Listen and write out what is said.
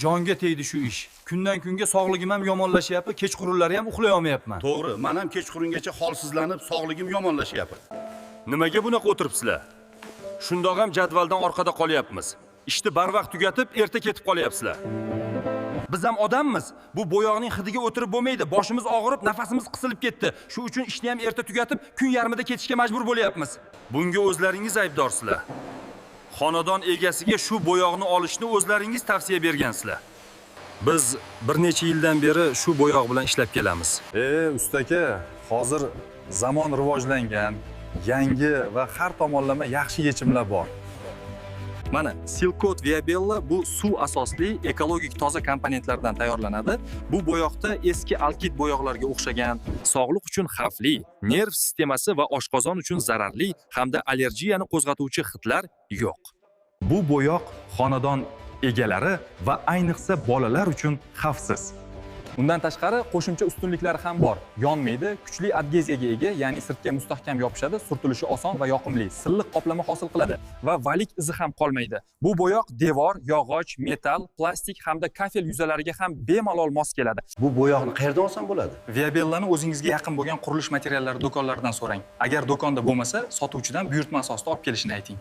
Jonga tegdi shu ish. Kundan kunga sog'ligim ham yomonlashyapti, kechqurunlari ham uxlay olmayapman. To'g'ri, men ham kechqurungacha holsizlanib, sog'ligim yomonlashyapti. Nimaga bunaqa o'tiribsizlar? Shundoq ham jadvaldan orqada qolyapmiz. Ishni barvaqt tugatib, erta ketib qolyapsizlar. Biz ham odammiz. Bu bo'yoqning hidiga o'tirib bo'lmaydi. Boshimiz og'rib, nafasimiz qisilib ketdi. Shu uchun ishni ham erta tugatib, kun yarmida ketishga majbur bo'lyapmiz. Bunga o'zlaringiz aybdorsizlar. Xonadon egasiga shu bo'yoqni olishni o'zlaringiz tavsiya bergansizlar. Biz bir necha yildan beri shu bo'yoq bilan ishlab kelamiz. Ustaka, hozir zamon rivojlangan, yangi va har tomonlama yaxshi yechimlar bor. Mana Silkot Viabella bu suv asosli ekologik toza komponentlardan tayyorlanadi. Bu bo'yoqda eski alkid bo'yoqlarga o'xshagan, sog'liq uchun xavfli, nerv sistemasi va oshqozon uchun zararli hamda allergiyani qo'zg'atuvchi hidlar yo'q. Bu bo'yoq xonadon egalari va ayniqsa bolalar uchun xavfsiz. Undan tashqari qo'shimcha ustunliklari ham bor. Yonmaydi, kuchli adgeziyaga ega, ya'ni sirtga mustahkam yopishadi, surtilishi oson va yoqimli, silliq qoplama hosil qiladi va valik izi ham qolmaydi. Bu bo'yoq devor, yog'och, metall, plastik hamda kafel yuzalariga ham bemalol mos keladi. Bu bo'yoqni qayerdan olsam bo'ladi? Viabellani o'zingizga yaqin bo'lgan qurilish materiallari do'konlaridan so'rang. Agar do'konda bo'lmasa, sotuvchidan buyurtma asosida olib kelishini ayting.